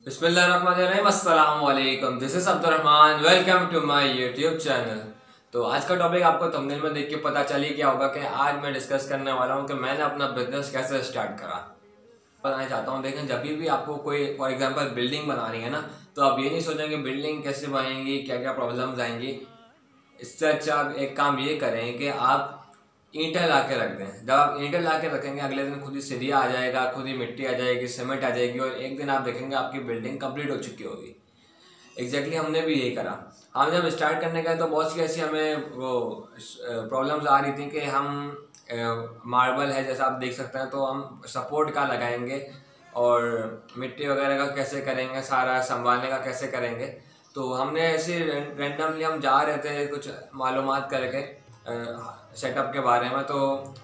बिस्मिल्लाहिर्रहमानिर्रहीम, अस्सलाम वालेकुम। This is Abdurrahman, welcome to my YouTube channel. तो आज का टॉपिक आपको थंबनेल में देख के पता चल ही क्या होगा कि आज मैं डिस्कस करने वाला हूँ कि मैंने अपना बिजनेस कैसे स्टार्ट करा। बताना चाहता हूँ, देखें जब भी आपको कोई फॉर एग्जांपल बिल्डिंग बनानी है ना, तो आप ये नहीं सोचेंगे बिल्डिंग कैसे बनेगी, क्या क्या प्रॉब्लम्स आएंगी। इससे अच्छा आप एक काम ये करें कि आप ईंटें ला के रख दें। जब आप ईंटें ला के रखेंगे, अगले दिन खुद ही सीढ़िया आ जाएगा, खुद ही मिट्टी आ जाएगी, सीमेंट आ जाएगी, और एक दिन आप देखेंगे आपकी बिल्डिंग कंप्लीट हो चुकी होगी। एग्जैक्टली हमने भी यही करा। हम जब स्टार्ट करने गए तो बहुत सी ऐसी हमें वो प्रॉब्लम्स आ रही थी कि हम मार्बल है जैसा आप देख सकते हैं, तो हम सपोर्ट का लगाएंगे और मिट्टी वगैरह का कैसे करेंगे, सारा संभालने का कैसे करेंगे। तो हमने ऐसे रैंडमली हम जा रहे थे कुछ मालूमात करके सेटअप के बारे में, तो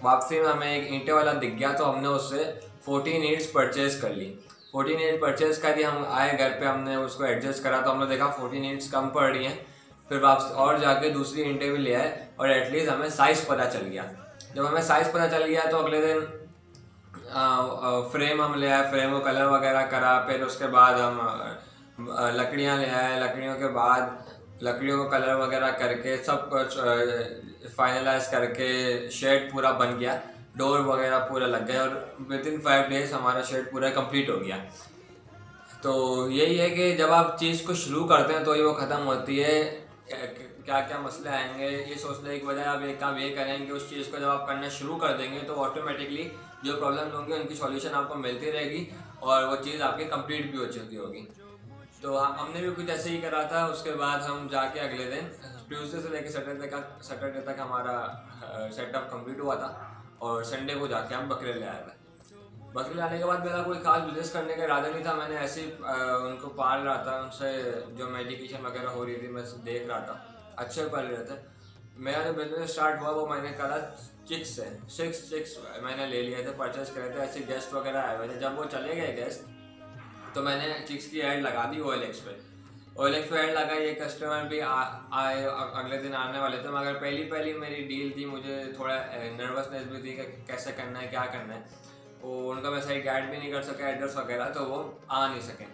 वापसी में हमें एक ईंटे वाला दिख गया, तो हमने उससे 14 ईंट्स परचेज कर ली। 14 ईंट परचेज करी, हम आए घर पे, हमने उसको एडजस्ट करा, तो हमने देखा 14 ईंट्स कम पड़ रही हैं। फिर वापस और जाके दूसरी ईंटें भी ले आए और एटलीस्ट हमें साइज़ पता चल गया। जब हमें साइज़ पता चल गया तो अगले दिन फ्रेम हम ले आए, फ्रेम को कलर वगैरह करा। फिर उसके बाद हम लकड़ियाँ ले आए, लकड़ियों के बाद लकड़ियों को कलर वगैरह करके सब कुछ फाइनलाइज करके शेड पूरा बन गया, डोर वगैरह पूरा लग गया, और विद इन 5 डेज हमारा शेड पूरा कंप्लीट हो गया। तो यही है कि जब आप चीज़ को शुरू करते हैं तो ही वो ख़त्म होती है। क्या क्या मसले आएंगे ये सोचने की बजाय आप एक काम ये करेंगे, उस चीज़ को जब आप करना शुरू कर देंगे तो ऑटोमेटिकली जो प्रॉब्लम्स होंगी उनकी सॉल्यूशन आपको मिलती रहेगी और वो चीज़ आपकी कंप्लीट भी हो चुकी होगी। तो हमने भी कुछ ऐसे ही करा था। उसके बाद हम जाके अगले दिन ट्यूसडे से लेकर सैटरडे तक हमारा सेटअप कंप्लीट हुआ था, और संडे को जाके हम बकरे ले आए थे। बकरी लाने के बाद मेरा कोई खास बिजनेस करने का इरादा नहीं था। मैंने ऐसे ही उनको पाल रहा था, उनसे जो मेडिकेशन वगैरह हो रही थी मैं देख रहा था, अच्छे पाल रहे थे। मेरा जो बिजनेस स्टार्ट हुआ वो मैंने करा चिक्स से। 6 चिक्स मैंने ले लिए थे, परचेज करे थे। ऐसे गेस्ट वगैरह आए हुए थे, जब वो चले गए गेस्ट तो मैंने चिक्स की ऐड लगा दी OLX पे। OLX पे ऐड लगाई, ये कस्टमर भी आए, अगले दिन आने वाले थे, मगर पहली मेरी डील थी, मुझे थोड़ा नर्वसनेस भी थी कि कैसे करना है, क्या करना है। वो उनका मैं सही गाइड भी नहीं कर सका, एड्रेस वगैरह, तो वो आ नहीं सके।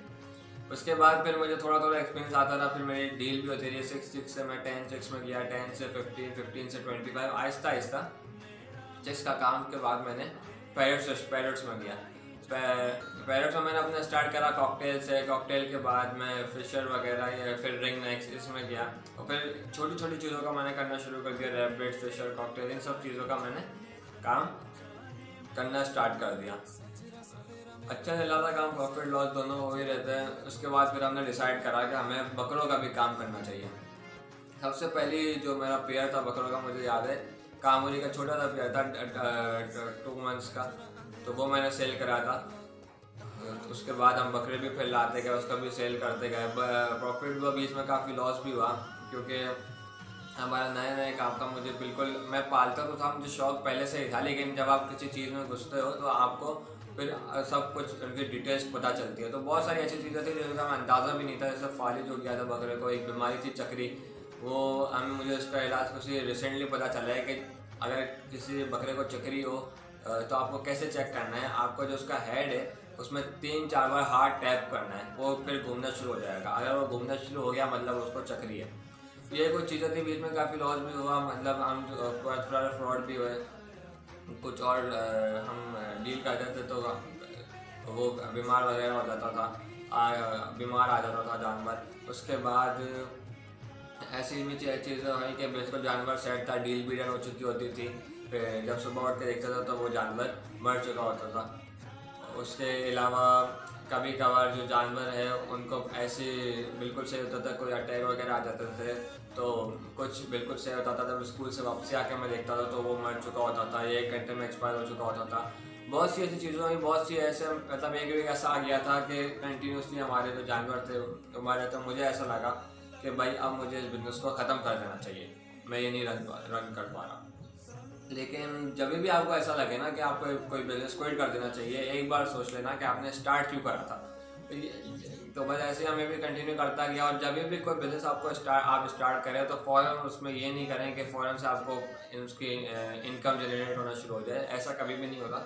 उसके बाद फिर मुझे थोड़ा थोड़ा एक्सपीरियंस आता था, फिर मेरी डील भी होती रही। 6 चिक्स से मैं 10 चिक्स में गया, 10 से 15, 15 से 25, आहिस्ता आहिस्ता चिक्स का काम के बाद मैंने पैरट्स में गया। पैरट्स में मैंने अपना स्टार्ट करा कॉकटेल से। कॉकटेल के बाद मैं फिशर वगैरह या फिर रिंग नेक्स इसमें गया, और फिर छोटी छोटी चीज़ों का मैंने करना शुरू कर दिया। रैबिट, फिशर, कॉकटेल, इन सब चीज़ों का मैंने काम करना स्टार्ट कर दिया। अच्छा चला था काम, प्रॉफिट लॉस दोनों हो ही रहते हैं। उसके बाद फिर हमने डिसाइड करा कि हमें बकरों का भी काम करना चाहिए। सबसे पहली जो मेरा पेयर था बकरों का, मुझे याद है कामोरी का छोटा सा पेयर था 2 मंथ्स का, तो वो मैंने सेल करा था। उसके बाद हम बकरे भी फिर लाते गए, उसका भी सेल करते गए। प्रॉफिट हुआ, बीच में काफ़ी लॉस भी हुआ, क्योंकि हमारा नए नए काम का मुझे बिल्कुल, मैं पालता तो था, मुझे शौक पहले से ही था, लेकिन जब आप किसी चीज़ में घुसते हो तो आपको फिर सब कुछ उनकी डिटेल्स पता चलती है। तो बहुत सारी ऐसी चीज़ें थी जिनका मैं अंदाज़ा भी नहीं था। जैसे फालिज हो गया था बकरे को, एक बीमारी थी चक्री, वो मुझे उसका इलाज कुछ रिसेंटली पता चला है कि अगर किसी बकरे को चक्री हो तो आपको कैसे चेक करना है। आपको जो उसका हेड है उसमें 3-4 बार हार्ड टैप करना है, वो फिर घूमना शुरू हो जाएगा। अगर वो घूमना शुरू हो गया मतलब उसको चक्री है। ये कुछ चीज़ें थी, बीच में काफ़ी लॉस भी हुआ, मतलब हम थोड़ा फ्रॉड भी हुए कुछ, और हम डील करते थे तो वो बीमार वगैरह हो जाता था, बीमार आ जाता था जानवर। उसके बाद ऐसी भी चीज़ें हुई कि बिल्कुल जानवर सेट था, डील भी डन हो चुकी होती थी, फिर जब सुबह उठ के देखता था तो वो जानवर मर चुका होता था। उसके अलावा कभी कभार जो जानवर है उनको ऐसे बिल्कुल सही होता था, कोई अटैक वगैरह आ जाते थे, तो कुछ बिल्कुल सही होता था। जब स्कूल से वापसी आके मैं देखता था तो वो मर चुका होता था, 1 घंटे में एक्सपायर हो चुका होता था। बहुत सी ऐसी चीज़ों में, बहुत सी ऐसे, मतलब एक वीक ऐसा आ गया था कि कंटिन्यूसली हमारे जो जानवर थे हमारे, तो मुझे ऐसा लगा कि भाई अब मुझे इस बिज़नेस को ख़त्म कर देना चाहिए, मैं ये नहीं रन कर पा रहा। लेकिन जब भी आपको ऐसा लगे ना कि आपको कोई बिजनेस क्विट कर देना चाहिए, एक बार सोच लेना कि आपने स्टार्ट क्यों करा था। तो बस ऐसे हमें भी कंटिन्यू करता गया, और जब भी कोई बिजनेस आपको स्टार्ट करें तो फ़ौरन उसमें ये नहीं करें कि फ़ौरन से आपको उसकी इनकम जनरेट होना शुरू हो जाए, ऐसा कभी भी नहीं होगा।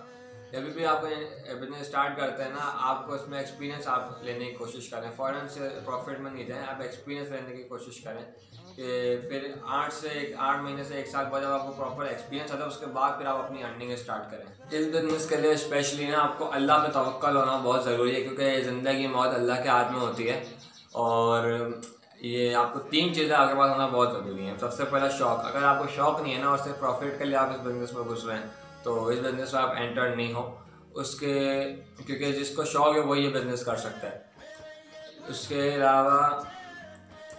जब भी आप बिजनेस स्टार्ट करते हैं ना, आपको उसमें एक्सपीरियंस आप लेने की कोशिश करें, फ़ौरन से प्रॉफिट में नहीं जाएं, आप एक्सपीरियंस लेने की कोशिश करें कि फिर 8 महीने से 1 साल बाद जब आपको प्रॉपर एक्सपीरियंस आता है उसके बाद फिर आप अपनी अर्निंग स्टार्ट करें। इस बिज़नेस के लिए स्पेशली ना आपको अल्लाह पे तवक्कल होना बहुत ज़रूरी है, क्योंकि ज़िंदगी मौत अल्लाह के हाथ में होती है। और ये आपको 3 चीज़ें आपके पास होना बहुत ज़रूरी है। सबसे पहला शौक़, अगर आपको शौक़ नहीं है ना और सिर्फ प्रॉफिट के लिए आप इस बिज़नेस में घुस रहे हैं तो इस बिज़नेस में आप एंटर नहीं हो उसके, क्योंकि जिसको शौक़ है वही ये बिज़नेस कर सकता है। उसके अलावा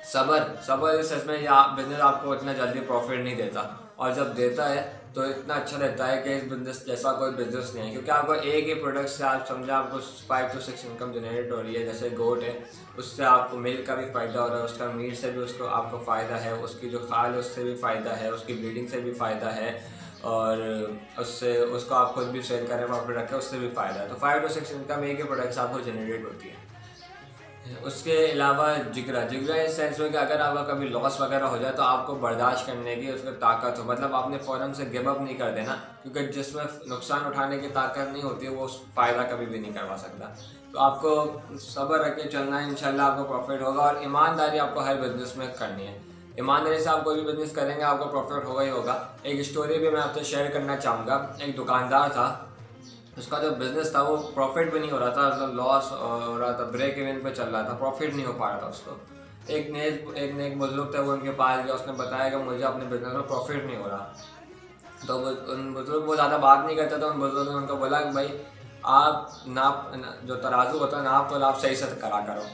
सब्र सच में ये बिज़नेस आपको इतना जल्दी प्रॉफिट नहीं देता, और जब देता है तो इतना अच्छा रहता है कि इस बिज़नेस जैसा कोई बिज़नेस नहीं है, क्योंकि आपको एक ही प्रोडक्ट से आप समझे आपको 5 to 6 इनकम जनरेट हो रही है। जैसे गोट है, उससे आपको मिल्क का भी फ़ायदा हो रहा है, उसका मीट से भी उसको आपको फ़ायदा है, उसकी जो खाल है उससे भी फ़ायदा है, उसकी ब्रीडिंग से भी फ़ायदा है, और उससे उसको आप खुद भी सेल करें प्रॉफिट रखें उससे भी फ़ायदा है। तो 5 to 6 इनकम एक ही प्रोडक्ट से आपको जनरेट होती है। उसके अलावा जिगरा इस सेंस में कि अगर आपका कभी लॉस वगैरह हो जाए तो आपको बर्दाश्त करने की उसमें ताकत हो, मतलब आपने फ़ौरन से गिव अप नहीं कर देना, क्योंकि जिसमें नुकसान उठाने की ताकत नहीं होती है वो फ़ायदा कभी भी नहीं करवा सकता। तो आपको सब्र रख के चलना है, इंशाल्लाह आपको प्रॉफिट होगा। और ईमानदारी आपको हर बिज़नेस में करनी है। ईमानदारी से आप कोई भी बिज़नेस करेंगे आपको प्रॉफिट होगा ही होगा। एक स्टोरी भी मैं आपसे शेयर करना चाहूँगा। एक दुकानदार था, उसका जो बिज़नेस था वो प्रॉफिट भी नहीं हो रहा था, मतलब लॉस हो रहा था, ब्रेक इवन पे चल रहा था, प्रॉफिट नहीं हो पा रहा था उसको। एक नेक बुजुर्ग थे, वो उनके पास गया, उसने बताया कि मुझे अपने बिज़नेस में प्रॉफिट नहीं हो रहा। तो उन बुजुर्ग वो ज़्यादा बात नहीं करते थे। उन बुजुर्ग ने उनको बोला कि भाई आप नाप जो तराजू होता है नाप तोल आप सही से करा करो।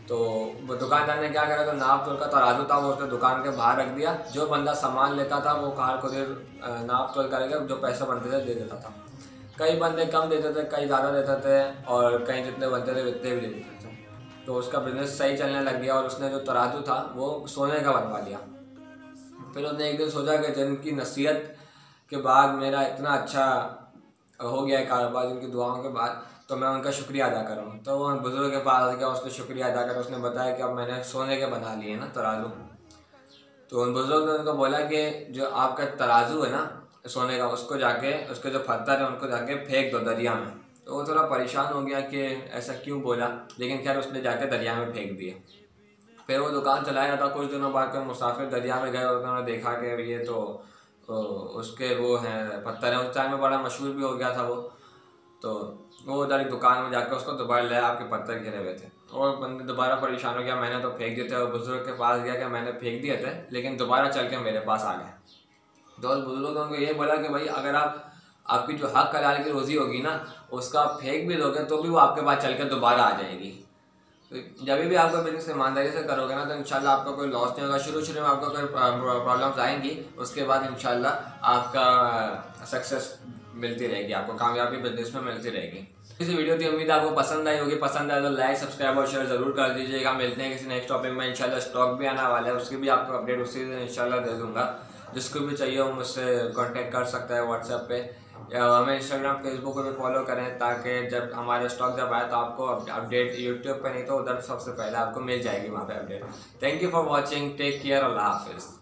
तो वो दुकानदार ने क्या करा, तो नाप तोल का तराजू था वो उसने दुकान के बाहर रख दिया। जो बंदा सामान लेता था वो कार को नाप तोल करके जो पैसे बनते थे दे देता था। कई बंदे कम देते थे, कई ज़्यादा देते थे, और कई जितने बनते थे उतने भी दे देते थे। तो उसका बिज़नेस सही चलने लग गया और उसने जो तराजू था वो सोने का बनवा लिया। फिर उसने एक दिन सोचा कि जिनकी नसीहत के बाद मेरा इतना अच्छा हो गया है कारोबार, जिनकी दुआओं के बाद, तो मैं उनका शुक्रिया अदा करूँ। तो वो बुजुर्ग के पास गया, उसने शुक्रिया अदा करा। उसने बताया कि अब मैंने सोने के बना लिए ना तराजू। तो उन बुजुर्ग ने उनको बोला कि जो आपका तराजू है ना सोने का, उसको जाके उसके जो पत्थर है उनको जाके फेंक दो दरिया में। तो वो थोड़ा परेशान हो गया कि ऐसा क्यों बोला, लेकिन खैर उसने जाके दरिया में फेंक दिए। फिर वो दुकान चलाया था। कुछ दिनों बाद फिर मुसाफिर दरिया में गए और उन्होंने देखा कि ये तो उसके वो हैं पत्थर हैं। उस टाइम में बड़ा मशहूर भी हो गया था वो। तो वो उधर दुकान में जाकर उसको दोबारा लाया, आपके पत्थर गिरे हुए थे। और बंदे दोबारा परेशान हो गया, मैंने तो फेंक दिए थे। और बुजुर्ग के पास गया कि मैंने फेंक दिए थे लेकिन दोबारा चल के मेरे पास आ गए। तो बुजुर्ग ने उनको ये बोला कि भाई अगर आपकी जो हक हलाल की रोज़ी होगी ना उसका आप फेंक भी दोगे तो भी वो आपके पास चल के दोबारा आ जाएगी। तो जब भी आपका बिजनेस ईमानदारी से करोगे ना तो इंशाल्लाह आपका कोई लॉस नहीं होगा। शुरू में आपको कोई प्रॉब्लम्स आएंगी, उसके बाद इंशाल्लाह आपका सक्सेस मिलती रहेगी, आपको कामयाबी बिजनेस में मिलती रहेगी। इस वीडियो की उम्मीद आपको पसंद आई होगी। पसंद आए तो लाइक सब्सक्राइब और शेयर ज़रूर कर दीजिएगा। मिलते हैं किसी नेक्स्ट टॉपिक में। इंशाल्लाह स्टॉक भी आने वाला है, उसकी भी आपको अपडेट उसी दिन इंशाल्लाह दे दूँगा। जिसको भी चाहिए वो मुझसे कांटेक्ट कर सकता है व्हाट्सएप पे, या हमें इंस्टाग्राम फेसबुक पे भी फॉलो करें, ताकि जब हमारा स्टॉक जब आए तो आपको अपडेट यूट्यूब पे नहीं तो उधर सबसे पहले आपको मिल जाएगी वहाँ पे update. Thank you for watching, take care, अल्लाह हाफिज़।